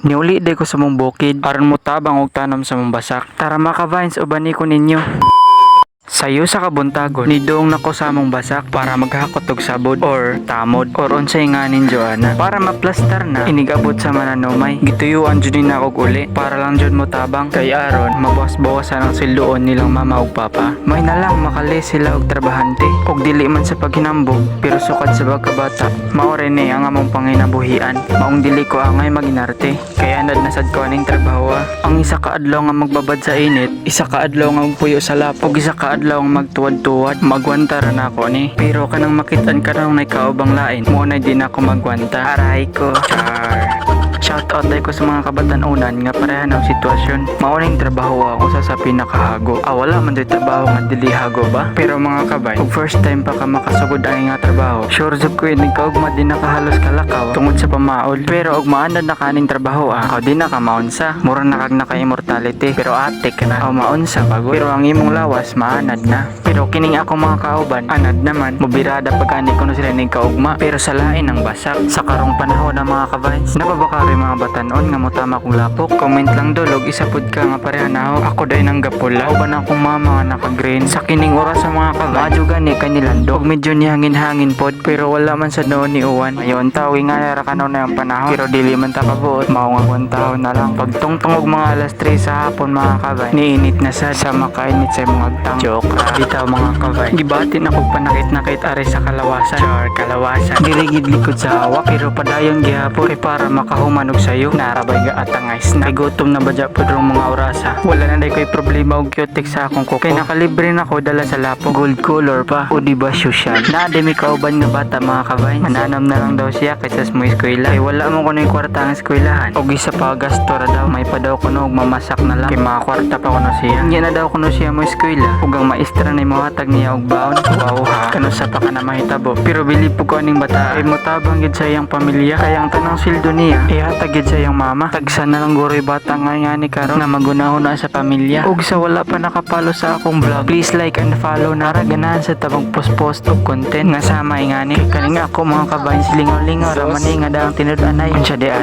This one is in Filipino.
Niuli day ko sa mong bukid aron mo tabang og tanom sa mong basak. Tara mga ka-vines, ubani ko ninyo. Sayo sa kabuntagon, nidoong nako sa among basak para maghakot og sabod or tamod or unsay nganin Joanna. Para maplastar na, inigabot sa mananumay. Gituyuan jud ni na og uli para lang jud mo tabang. Kay aron, mabawas-bawasan ang sildoon nilang mama ug papa. May na lang makali sila og trabahante. Og dili man sa paghinambog, pero sukad sa pagkabata. Mao rin ni ang among panginabuhian. Maong dili ko angay maginarte. Kaya nasad ko aning trabaho. Ang isa ka adlaw nga magbabad sa init, isa ka adlaw nga magpuyo sa lapok, ug isa ka adlaw nga magtuwad-tuwad, magwanta ra na ako ni. Pero kanang makitaan ka nang nakaubang lain, mo na din ako magwanta. Aray ko, char. Shoutout day ko sa mga kabatan-unan nga pareha ng sitwasyon. Mauning trabaho ako sa pinakahago. Wala man do'y trabaho nga dili hago ba? Pero mga kabay, kung first time pa ka makasugod ang nga trabaho, sure jud ko yun kaugma din nakahalos kalakaw tungod sa pamaod. Pero og maanad na kaning trabaho ako din nakamaunsa. Mura na kag naka-immortality. Pero atik ka na. Maunsa bago. Pero ang imong lawas maanad na. Pero kining ako mga kauban, anad naman, mobirada pagkani ko na sila ning kaugma. Pero sa lain ang basak. Sa karong panahon ng mga kabay, napabakari mga batanon nga motama kong lapok. Comment lang dulog, isa pud ka nga pareha na ako day nang gapula. O ba na akong mama nga naka-green. Sa kining oras sa mga kabay, madyo gani kanilando. Og medyo ni hangin-hangin pod, pero wala man sa noon ni uwan. Ayon tawi nga nara kanon na ang panahon. Pero dili man ta kabuot, mao nga 1 taon na lang. Pagtungtong og mga alas 3 sa hapon mga kabay, niinit na sad sa makainit sa mga agtang. Joke bitaw mga kabay. Gibatin ako panakit-nakit ari sa kalawasan. Char kalawasan. Dirigid likod sa hawa, pero padayon gihapon kay para makahuman og sayo. Narabay ga atangay snack. Gutom na badya pod rong mga orasa. Wala na day koy problema og cutic sa akong kuko. Kay nakalibre na ko dala sa lapo. Gold color pa. O di ba social? Na demi kauban nga bata mga kabay. Mananam na lang daw siya kaysa mo eskwela. Kay wala mo kuno yung kwarta ang eskwelahan. Og isa pa gasto ra daw. May pa daw kuno og mamasak na lang. Kay mga kwarta pa kuno siya. Hindi na daw kuno siya mo eskwela. Ug ang maestra na mo hatag niya og baon. Wow ha. Kano sa pa ka na mahitabo. Pero bilib po ko aning bata. Ay motabang gid sa iyang pamilya. Kaya ang tanang sildo niya ihatag gid sa iyang mama. Tagsa na lang guroy bata nga ni karon na magunahon sa pamilya. Ug sa wala pa nakapalo sa akong vlog, please like and follow na ra ganahan sa tabang post og content nga sama ingani. Kani nga ako mga kabayan silingaw-lingaw ra man nga daang tinud-anay. Unsa di ay